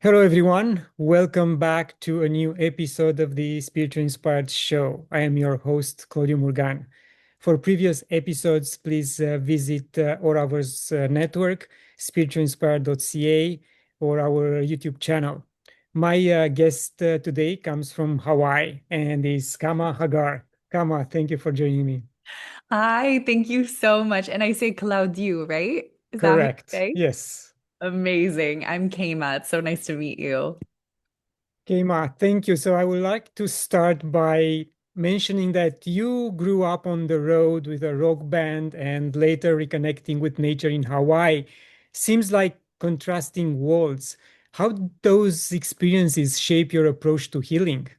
Hello, everyone. Welcome back to a new episode of the Spiritual Inspired Show. I am your host, Claudiu Murgan. For previous episodes, please visit our network, spiritualinspired.ca, or our YouTube channel. My guest today comes from Hawaii and is Kama Hagar. Kama, thank you for joining me. Hi, thank you so much. And I say Claudiu, right? Is that how you Correct. say? Yes. Amazing. I'm Kama. It's so nice to meet you. Keima, thank you. So I would like to start by mentioning that you grew up on the road with a rock band and later reconnecting with nature in Hawaii. Seems like contrasting worlds. How did those experiences shape your approach to healing?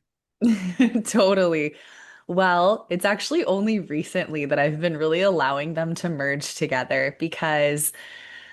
Totally. Well, it's actually only recently that I've been really allowing them to merge together because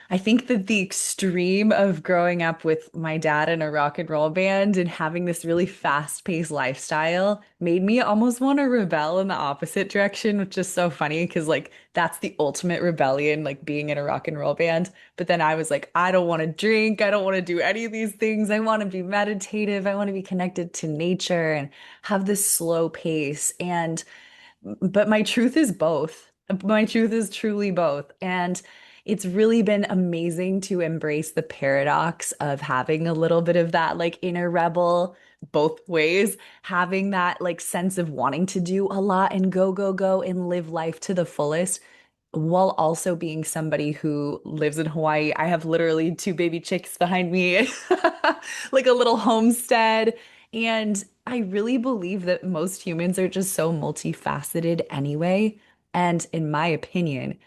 I think that the extreme of growing up with my dad in a rock and roll band and having this really fast-paced lifestyle made me almost want to rebel in the opposite direction, which is so funny because like that's the ultimate rebellion, like being in a rock and roll band. But then I was like, I don't want to drink, I don't want to do any of these things. I want to be meditative, I want to be connected to nature and have this slow pace. And but my truth is both. My truth is truly both. And it's really been amazing to embrace the paradox of having a little bit of that like inner rebel both ways, having that like sense of wanting to do a lot and go, go, go and live life to the fullest, while also being somebody who lives in Hawaii. I have literally two baby chicks behind me, like a little homestead. And I really believe that most humans are just so multifaceted anyway. And in my opinion,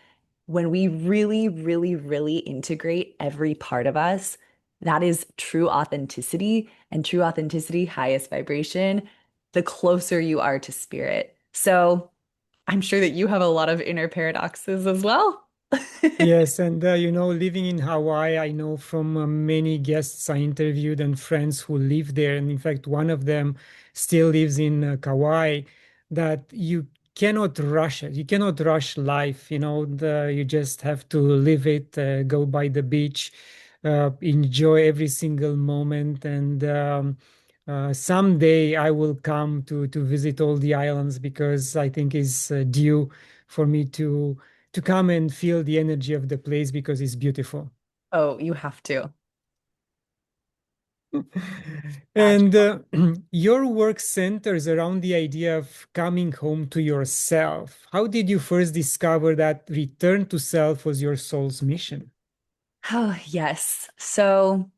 when we really, really, really integrate every part of us, that is true authenticity, and true authenticity, highest vibration, the closer you are to spirit. So I'm sure that you have a lot of inner paradoxes as well. Yes, and living in Hawaii, I know from many guests I interviewed and friends who live there, and in fact, one of them still lives in Kauai, that you cannot rush it. You cannot rush life. You just have to live it, go by the beach, enjoy every single moment, and someday I will come to visit all the islands because I think it's due for me to come and feel the energy of the place because it's beautiful. Oh, you have to. And your work centers around the idea of coming home to yourself. How did you first discover that return to self was your soul's mission? Oh, yes. So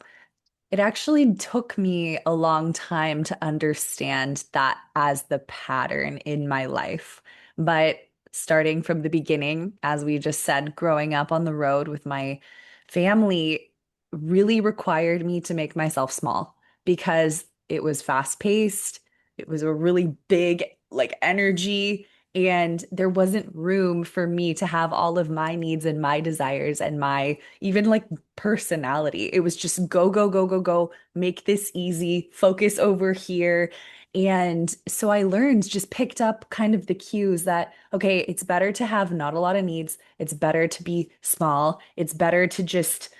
it actually took me a long time to understand that as the pattern in my life. But starting from the beginning, as we just said, growing up on the road with my family really required me to make myself small because it was fast paced. It was a really big, like, energy. And there wasn't room for me to have all of my needs and my desires and my even like personality. It was just go, go, go, go, go, make this easy, focus over here. And so I learned, just picked up kind of the cues that, okay, it's better to have not a lot of needs. It's better to be small. It's better to just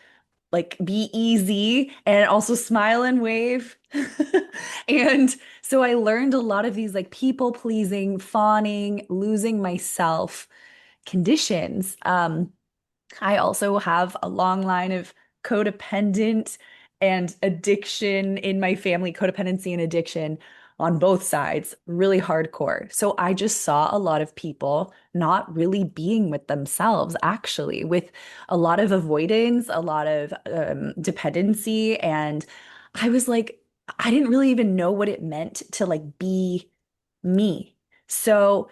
like be easy and also smile and wave. And so I learned a lot of these like people pleasing, fawning, losing myself conditions. I also have a long line of codependent and addiction in my family, codependency and addiction on both sides, really hardcore. So I just saw a lot of people not really being with themselves, actually, with a lot of avoidance, a lot of dependency. And I was like, I didn't really even know what it meant to like be me. So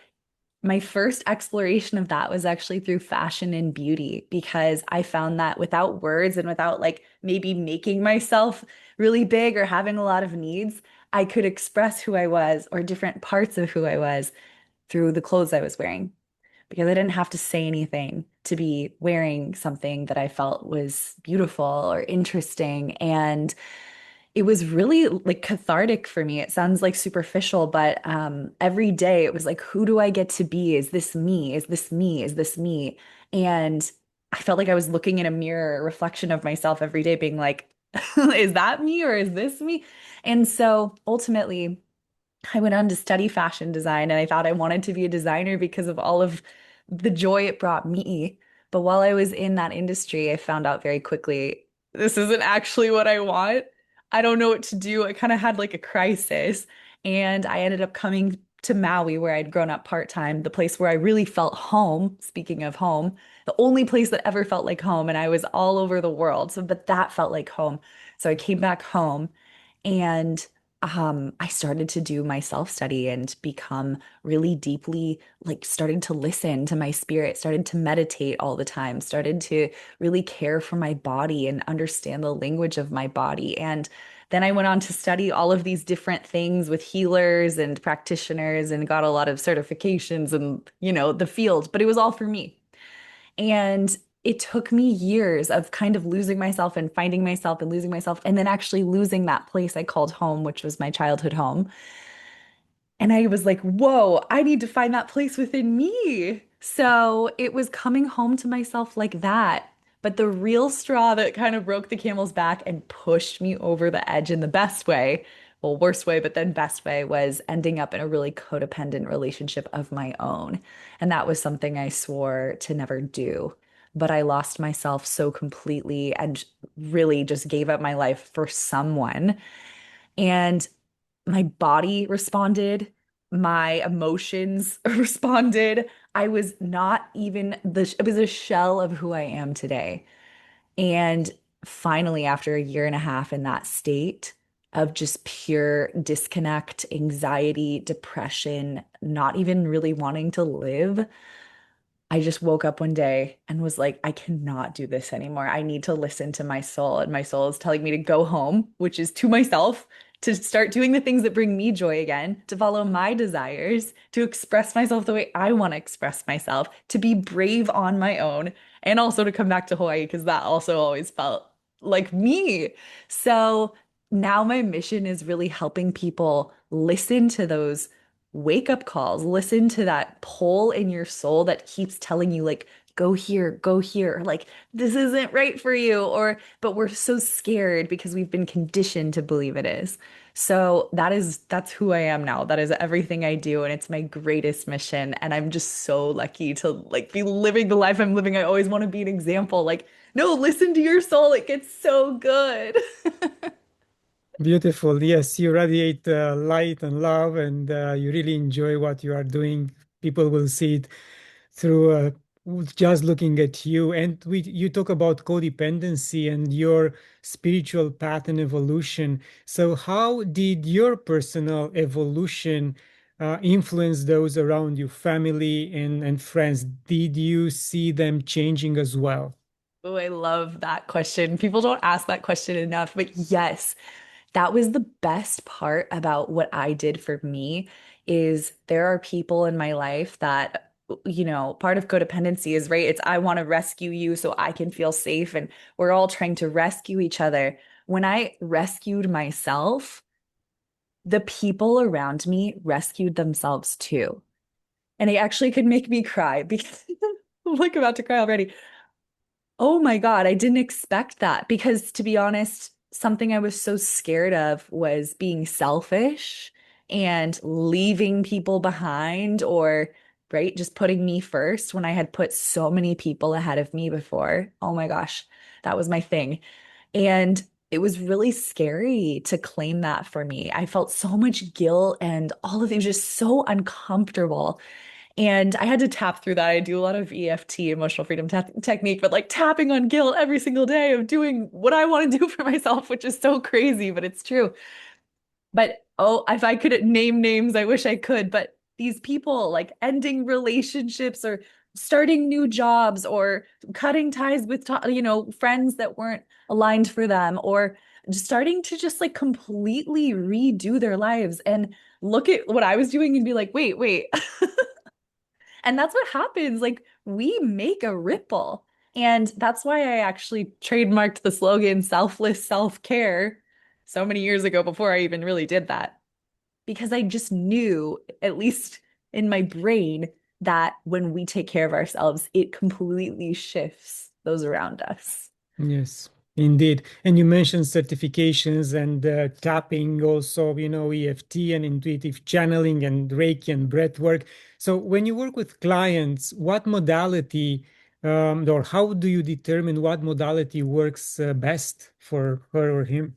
my first exploration of that was actually through fashion and beauty because I found that without words and without like maybe making myself really big or having a lot of needs, I could express who I was or different parts of who I was through the clothes I was wearing because I didn't have to say anything to be wearing something that I felt was beautiful or interesting. And it was really like cathartic for me. It sounds like superficial, but every day it was like, who do I get to be? Is this me? Is this me? Is this me? And I felt like I was looking in a mirror, a reflection of myself every day, being like, Is that me or is this me? And so ultimately, I went on to study fashion design and I thought I wanted to be a designer because of all of the joy it brought me. But while I was in that industry, I found out very quickly this isn't actually what I want. I don't know what to do. I kind of had like a crisis and I ended up coming to Maui where I'd grown up part-time, the place where I really felt home. Speaking of home, the only place that ever felt like home. And I was all over the world. So, but that felt like home. So I came back home and I started to do my self-study and become really deeply like started to listen to my spirit, started to meditate all the time, started to really care for my body and understand the language of my body. And then I went on to study all of these different things with healers and practitioners and got a lot of certifications and, the field, but it was all for me. And it took me years of kind of losing myself and finding myself and losing myself, and then actually losing that place I called home, which was my childhood home. And I was like, whoa, I need to find that place within me. So it was coming home to myself like that. But the real straw that kind of broke the camel's back and pushed me over the edge in the best way, well, worst way, but then best way, was ending up in a really codependent relationship of my own. And that was something I swore to never do. But I lost myself so completely and really just gave up my life for someone. And my body responded, my emotions responded. I was not even it was a shell of who I am today. And finally, after a year and a half in that state of just pure disconnect, anxiety, depression, not even really wanting to live, I just woke up one day and was like, I cannot do this anymore. I need to listen to my soul. And my soul is telling me to go home, which is to myself, to start doing the things that bring me joy again, to follow my desires, to express myself the way I want to express myself, to be brave on my own, and also to come back to Hawaii because that also always felt like me. So now my mission is really helping people listen to those wake up calls, listen to that pull in your soul that keeps telling you, like, go here, like, this isn't right for you, or, but we're so scared because we've been conditioned to believe it is. So that's who I am now. That is everything I do, and it's my greatest mission. And I'm just so lucky to like be living the life I'm living. I always want to be an example. Like, no, listen to your soul. It gets so good. Beautiful. Yes, you radiate light and love, and you really enjoy what you are doing. People will see it through just looking at you. And you talk about codependency and your spiritual path and evolution. So, how did your personal evolution influence those around you, family and friends? Did you see them changing as well? Oh, I love that question. People don't ask that question enough, but yes, that was the best part about what I did for me is there are people in my life that, part of codependency is, right? It's I want to rescue you so I can feel safe and we're all trying to rescue each other. When I rescued myself, the people around me rescued themselves too. And it actually could make me cry because I'm like about to cry already. Oh my God, I didn't expect that because to be honest, something I was so scared of was being selfish and leaving people behind or, right, just putting me first when I had put so many people ahead of me before. Oh my gosh, that was my thing. And it was really scary to claim that for me. I felt so much guilt and all of it was just so uncomfortable. And I had to tap through that. I do a lot of EFT, emotional freedom technique, but like tapping on guilt every single day of doing what I want to do for myself, which is so crazy, but it's true. But oh, if I could name names, I wish I could. But these people like ending relationships or starting new jobs or cutting ties with, friends that weren't aligned for them or just starting to just like completely redo their lives and look at what I was doing and be like, wait. And that's what happens. Like we make a ripple. And that's why I actually trademarked the slogan selfless self-care so many years ago before I even really did that. Because I just knew, at least in my brain, that when we take care of ourselves, it completely shifts those around us. Yes. Indeed. And you mentioned certifications and tapping also, EFT and intuitive channeling and Reiki and breath work. So when you work with clients, what modality or how do you determine what modality works best for her or him?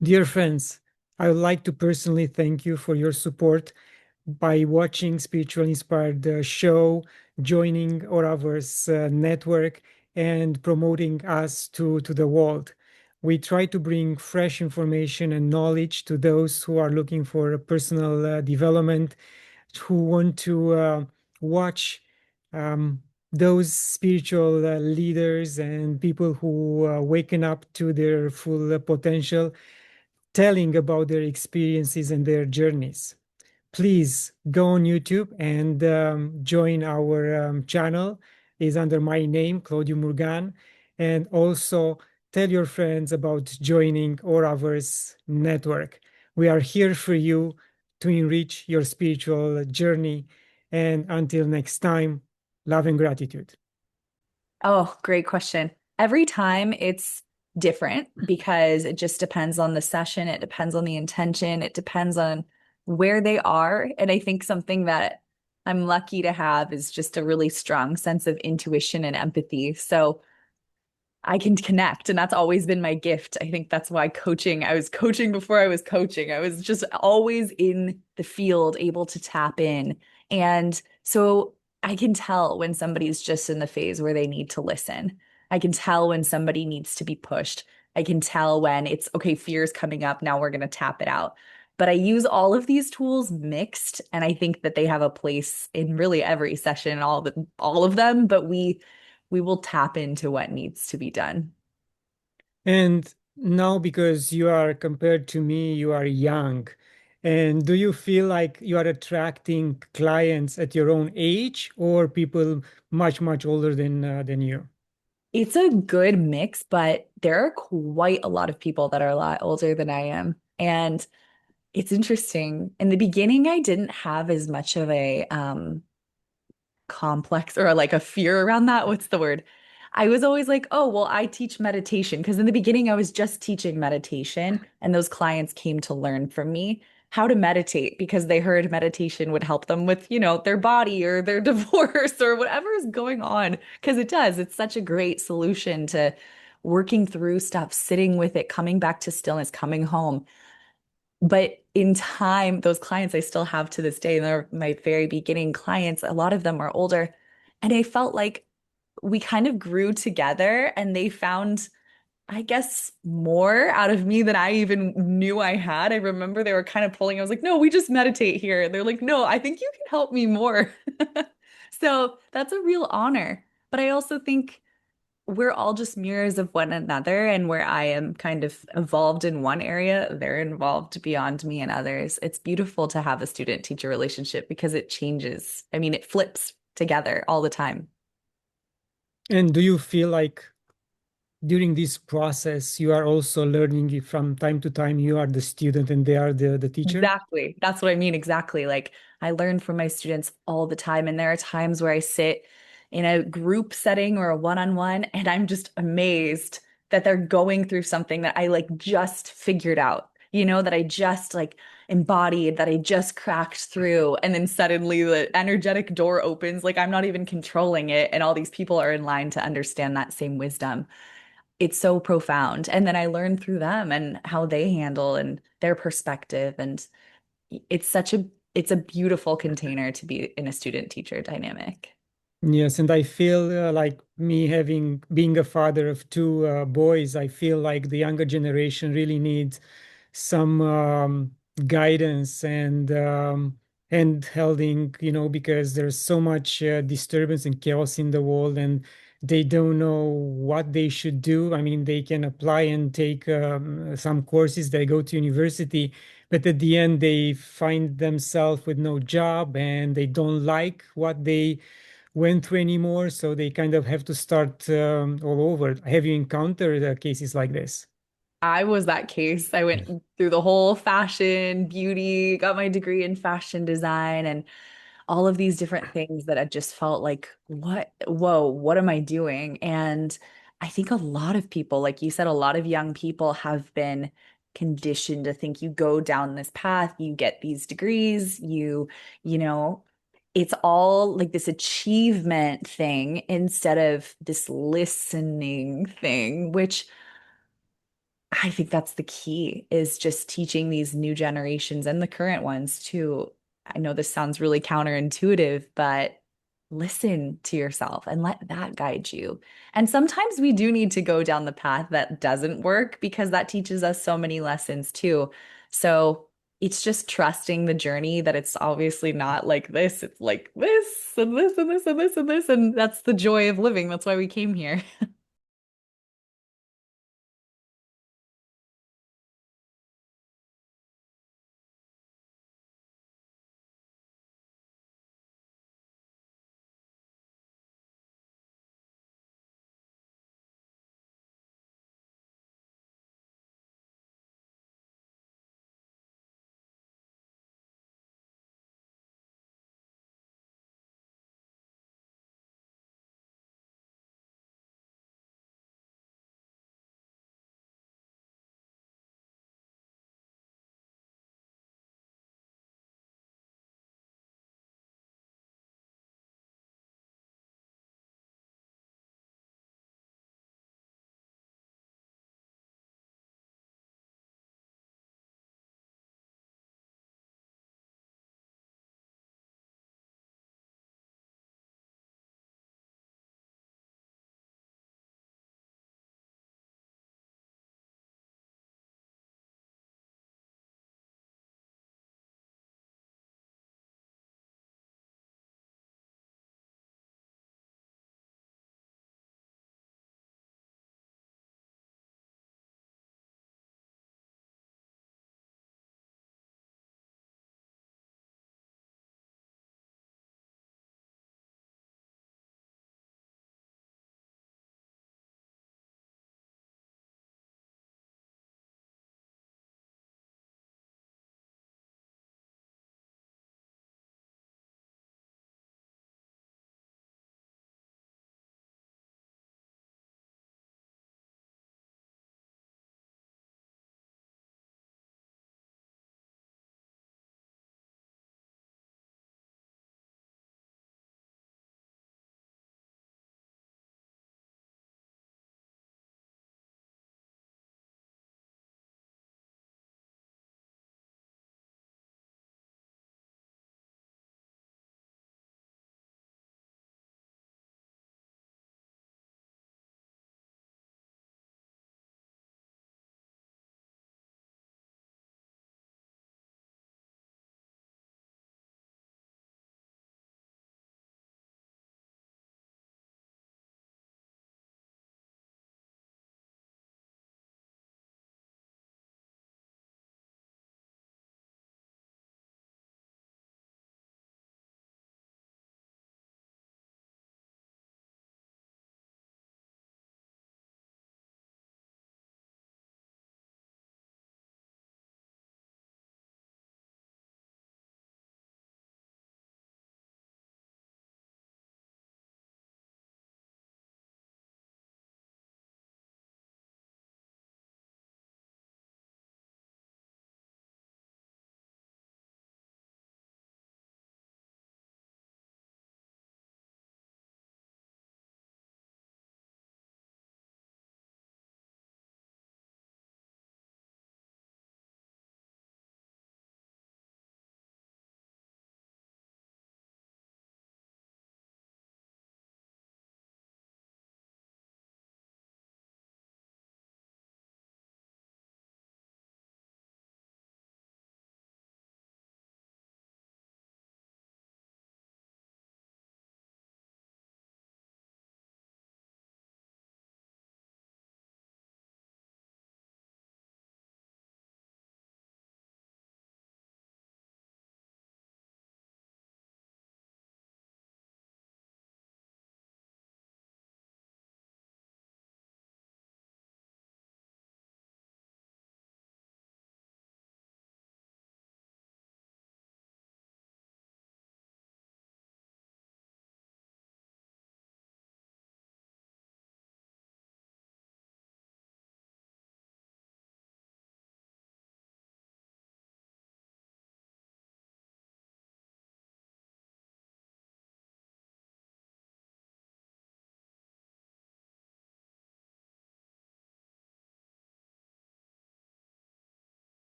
Dear friends, I would like to personally thank you for your support by watching Spiritual Inspired show, joining Oraver's network, and promoting us to the world. We try to bring fresh information and knowledge to those who are looking for a personal development, who want to watch those spiritual leaders and people who waken up to their full potential, telling about their experiences and their journeys. Please go on YouTube and join our channel. Is under my name, Claudiu Murgan. And also tell your friends about joining Oraverse network. We are here for you to enrich your spiritual journey. And until next time, love and gratitude. Oh, great question. Every time it's different because it just depends on the session, it depends on the intention, it depends on where they are. And I think something that I'm lucky to have is just a really strong sense of intuition and empathy. So I can connect. And that's always been my gift. I think that's why I was coaching before I was coaching. I was just always in the field, able to tap in. And so I can tell when somebody's just in the phase where they need to listen. I can tell when somebody needs to be pushed. I can tell when it's okay, fear's coming up. Now we're going to tap it out. But I use all of these tools mixed, and I think that they have a place in really every session, all of them. But we will tap into what needs to be done. And now, because you are compared to me, you are young. And do you feel like you are attracting clients at your own age or people much, much older than you? It's a good mix, but there are quite a lot of people that are a lot older than I am. And it's interesting. In the beginning, I didn't have as much of a complex or like a fear around that. What's the word? I was always like, oh, well, I teach meditation. Because in the beginning, I was just teaching meditation, and those clients came to learn from me how to meditate because they heard meditation would help them with, their body or their divorce or whatever is going on. Because it does. It's such a great solution to working through stuff, sitting with it, coming back to stillness, coming home. But in time, those clients I still have to this day, they're my very beginning clients. A lot of them are older. And I felt like we kind of grew together and they found, I guess, more out of me than I even knew I had. I remember they were kind of pulling, I was like, no, we just meditate here. They're like, no, I think you can help me more. So that's a real honor. But I also think we're all just mirrors of one another, and where I am kind of evolved in one area, they're involved beyond me in others. It's beautiful to have a student teacher relationship because it changes. I mean, it flips together all the time. And do you feel like during this process, you are also learning if from time to time you are the student and they are the teacher? Exactly. That's what I mean. Exactly. Like I learn from my students all the time. And there are times where I sit in a group setting or a one-on-one, and I'm just amazed that they're going through something that I like just figured out, that I just like embodied, that I just cracked through. And then suddenly the energetic door opens, like I'm not even controlling it. And all these people are in line to understand that same wisdom. It's so profound. And then I learn through them and how they handle and their perspective. And it's a beautiful container to be in a student teacher dynamic. Yes, and I feel like me having being a father of two boys, I feel like the younger generation really needs some guidance and holding, because there's so much disturbance and chaos in the world, and they don't know what they should do. I mean, they can apply and take some courses, they go to university, but at the end they find themselves with no job and they don't like what they went through anymore, so they kind of have to start all over. Have you encountered cases like this? I was that case. I went through the whole fashion, beauty, got my degree in fashion design, and all of these different things that I just felt like, what, whoa, what am I doing? And I think a lot of people, like you said, a lot of young people have been conditioned to think you go down this path, you get these degrees, you know, it's all like this achievement thing instead of this listening thing, which I think that's the key is just teaching these new generations and the current ones too. I know this sounds really counterintuitive, but listen to yourself and let that guide you. And sometimes we do need to go down the path that doesn't work because that teaches us so many lessons too. So it's just trusting the journey that it's obviously not like this. It's like this and this and this and this and this. And that's the joy of living. That's why we came here.